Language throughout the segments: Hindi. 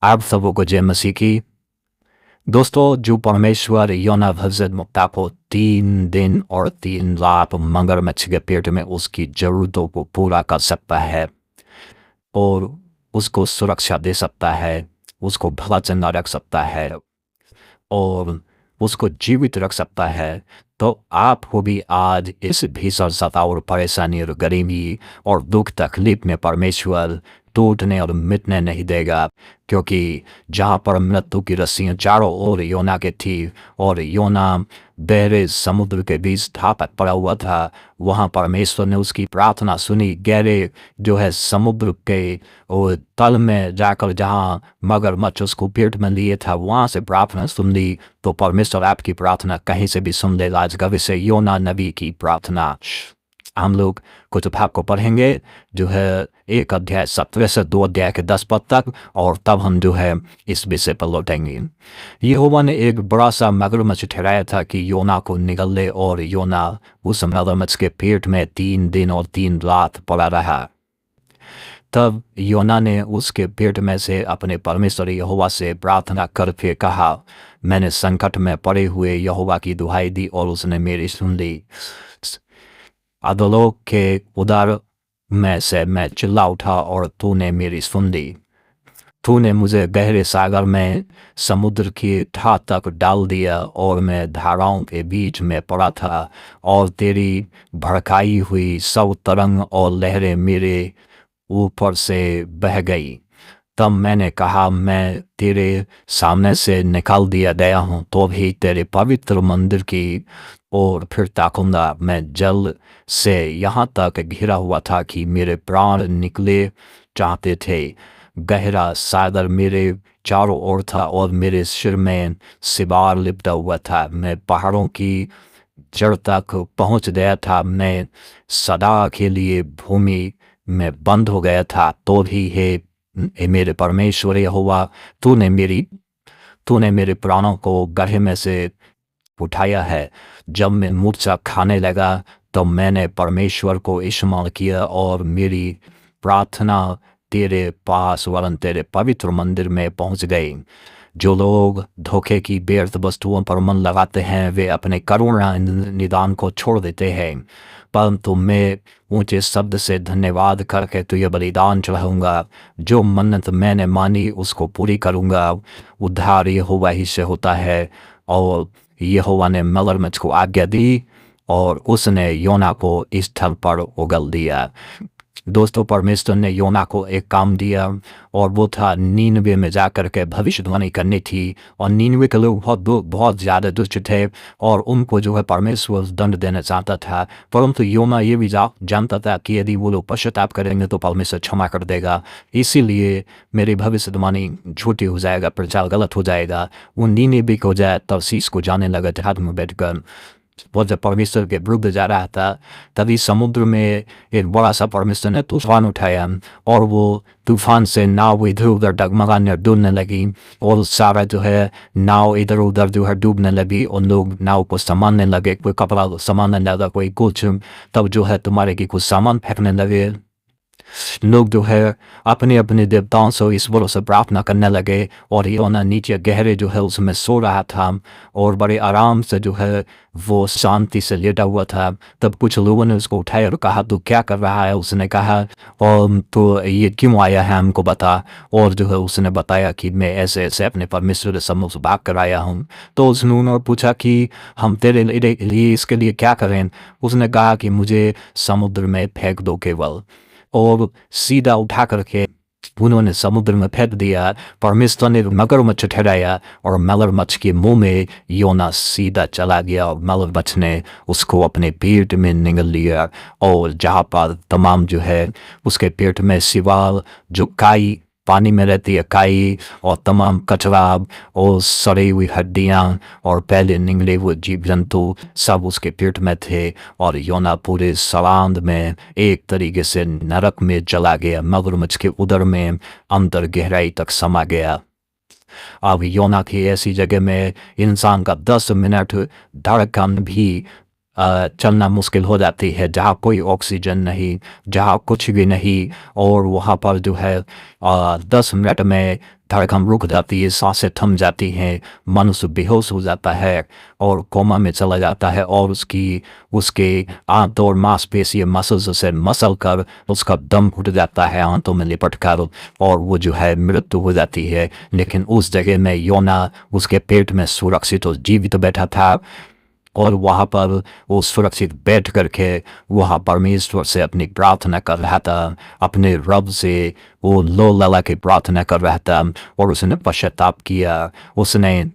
आप सबों को जय मसीह की। दोस्तों, जो परमेश्वर योना हज़रत मुक्ता को 3 दिन और 3 रात मगरमच्छ के पेट में उसकी ज़रूरतों को पूरा कर सकता है और उसको सुरक्षा दे सकता है, उसको भला चंगा रख सकता है और उसको जीवित रख सकता है, तो आपको भी आज इस भीषण सताव और परेशानी और गरीबी और दुख तकलीफ में परमेश्वर टूटने और मिटने नहीं देगा। क्योंकि जहाँ पर मृत्यु की रस्सियाँ चारों ओर योना के थी और योना गहरे समुद्र के बीच ढापट पड़ा हुआ था, वहाँ परमेश्वर ने उसकी प्रार्थना सुनी। गहरे जो है समुद्र के और तल में जाकर जहाँ मगरमच्छ उसको पेट में लिए था, वहाँ से प्रार्थना सुन ली। तो परमेश्वर आपकी प्रार्थना कहीं से भी सुन लेगा। आज का विषय योना नबी की प्रार्थना। हम लोग कुछ भाग को पढ़ेंगे, जो है 1 अध्याय 17 से 2 अध्याय के 10 पद तक, और तब हम जो है इस विषय पर लौटेंगे। यहोवा ने एक बड़ा सा मगरमच्छ ठहराया था कि योना को निगल ले, और योना उस मगरमच्छ के पेट में 3 दिन और 3 रात पड़ा रहा। तब योना ने उसके पेट में से अपने परमेश्वर यहोवा से प्रार्थना कर फिर कहा, मैंने संकट में पड़े हुए यहोवा की दुहाई दी और उसने मेरी सुन ली। अधोलोक के उदर में से मैं चिल्ला उठा और तूने मेरी सुन ली। तूने मुझे गहरे सागर में समुद्र की तह तक डाल दिया और मैं धाराओं के बीच में पड़ा था, और तेरी भड़काई हुई सब तरंग और लहरें मेरे ऊपर से बह गई। तब मैंने कहा, मैं तेरे सामने से निकाल दिया गया हूँ, तो भी तेरे पवित्र मंदिर की और फिर ताकूंगा। मैं जल से यहाँ तक घिरा हुआ था कि मेरे प्राण निकले चाहते थे। गहरा सागर मेरे चारों ओर था और मेरे सिर में सिवार लिपटा हुआ था। मैं पहाड़ों की जड़ तक पहुँच गया था। मैं सदा के लिए भूमि में बंद हो गया था। तो भी हे मेरे परमेश्वर यहोवा, तूने मेरे प्राणों को गड्ढे में से उठाया है। जब मैं मूर्छा खाने लगा तो मैंने परमेश्वर को इस्तेमाल किया और मेरी प्रार्थना तेरे पास वरन तेरे पवित्र मंदिर में पहुंच गई। जो लोग धोखे की व्यर्थ वस्तुओं पर मन लगाते हैं, वे अपने करुणा निदान को छोड़ देते हैं, परंतु मैं ऊंचे शब्द से धन्यवाद करके तुझे बलिदान चढ़ाऊंगा। जो मन्नत मैंने मानी उसको पूरी करूंगा। उद्धार यहोवा ही से होता है। और यहोवा ने मगरमच्छ को आज्ञा दी और उसने योना को इस स्थल पर उगल दिया। दोस्तों, परमेश्वर ने योना को एक काम दिया और वो था नीनवे में जाकर के भविष्यवाणी करनी थी। और नीनवे के लोग बहुत ज़्यादा दुष्ट थे और उनको जो है परमेश्वर दंड देना चाहता था, परंतु योना ये भी जानता था कि यदि वो लोग पश्चाताप करेंगे तो परमेश्वर क्षमा कर देगा। इसीलिए मेरी भविष्यवाणी झूठी हो जाएगा, प्रचार गलत हो जाएगा। वो नीनवे को जाए तरसीस को जाने लगा जहाज में बैठकर। वो जब परमेश्वर के विरुद्ध जा रहा था, तभी समुद्र में एक बड़ा सा परमेश्वर ने तूफान उठाया और वो तूफान से नाव इधर उधर डगमगाने और डूबने लगी, और सारा जो है नाव इधर उधर जो है डूबने लगी। और लोग नाव को संभालने लगे, कोई कपड़ा संभालने लगा, कोई कुछ। तब जो है तुम्हारे की कुछ सामान फेंकने लगे। लोग जो है अपने अपने देवताओं से ईश्वरों से प्रार्थना करने लगे, और योना नीचे गहरे जो है उसमें सो रहा था और बड़े आराम से जो है वो शांति से लेटा हुआ था। तब कुछ लोगों ने उसको उठाया और कहा, तू क्या कर रहा है? उसने कहा, और तो ये क्यों आया है हमको बता। और जो है उसने बताया कि मैं ऐसे ऐसे अपने परमेश्वर के सम्मुख भाग कर आया हूँ। तो उसने पूछा कि हम तेरे लिए इसके लिए क्या करें? उसने कहा कि मुझे समुद्र में फेंक दो केवल। और सीधा उठा करके उन्होंने समुद्र में फेंक दिया। परमेश्वर ने मगरमच्छ ठहराया और मगरमच्छ के मुंह में योना सीधा चला गया और मगरमच्छ ने उसको अपने पेट में निगल लिया। और जहाँ पर तमाम जो है उसके पेट में सिवाल, जो काई पानी में रहती है काई, और तमाम कचरा और सड़ी हुई हड्डियाँ और पहले निगले हुए जीव जंतु सब उसके पेट में थे। और योना पूरे सवांद में एक तरीके से नरक में चला गया, मगरमच्छ के उदर में अंतर गहराई तक समा गया। अब योना की ऐसी जगह में इंसान का 10 मिनट धड़कन भी चलना मुश्किल हो जाती है, जहाँ कोई ऑक्सीजन नहीं, जहाँ कुछ भी नहीं। और वहाँ पर जो है 10 मिनट में धड़कन रुक जाती है, सांसें थम जाती हैं, मनुष्य बेहोश हो जाता है और कोमा में चला जाता है और उसके आंत और मांसपेशी मसल्स से मसल कर उसका दम घुट जाता है आंतों में लिपट कर और वो जो है मृत्यु हो जाती है। लेकिन उस जगह में योना उसके पेट में सुरक्षित और जीवित बैठा था और वहाँ पर वो सुरक्षित बैठ करके वहाँ परमेश्वर से अपनी प्रार्थना कर रहा था, अपने रब से वो लो लला की प्रार्थना कर रहा था और उसने पश्चाताप किया। उसने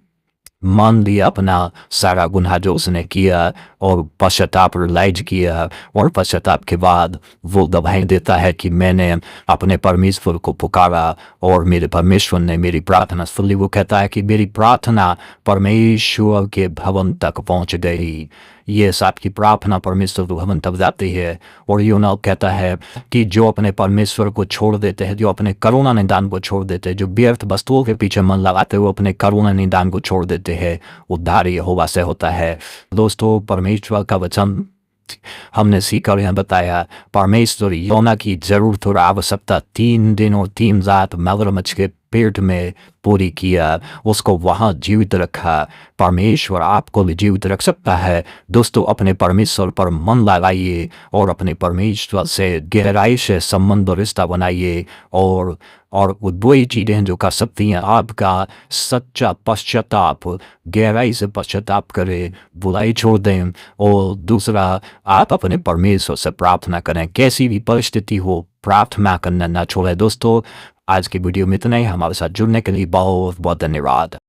मान लिया अपना सारा गुनाह जो उसने किया और पश्चाताप रियलाइज किया और पश्चाताप के बाद वो गवाही देता है कि मैंने अपने परमेश्वर को पुकारा और मेरे परमेश्वर ने मेरी प्रार्थना सुन ली। वो कहता है कि मेरी प्रार्थना परमेश्वर के भवन तक पहुंच गई। ये आपकी प्रार्थना परमेश्वर के भवन तक जाती है। और यूना कहता है कि जो अपने परमेश्वर को छोड़ देते हैं, जो अपने करुणा निदान को छोड़ देते हैं, जो व्यर्थ वस्तुओं के पीछे मन लगाते हुए अपने करुणा निदान को छोड़ देते हैं, उद्धार यहोवा से होता है। दोस्तों, परमेश्वर का वचन हमने सीखा और यहाँ बताया। परमेश्वर योना की जरूरत और आवश्यकता 3 दिन और 3 रात मगरमच्छ के पेट में पूरी किया, उसको वहाँ जीवित रखा। परमेश्वर आपको भी जीवित रख सकता है। दोस्तों, अपने परमेश्वर पर मन लगाइए और अपने परमेश्वर से गहराई से संबंध और रिश्ता बनाइए और वो दो ही चीज़ें जो कर सकती हैं आपका सच्चा पश्चाताप, गहराई से पश्चाताप करें, बुराई छोड़ दें और दूसरा आप अपने परमेश्वर से प्रार्थना करें। कैसी भी परिस्थिति हो, प्रार्थना करना ना छोड़ें। दोस्तों, आज की वीडियो में इतना ही। हमारे साथ जुड़ने के लिए बहुत बहुत धन्यवाद।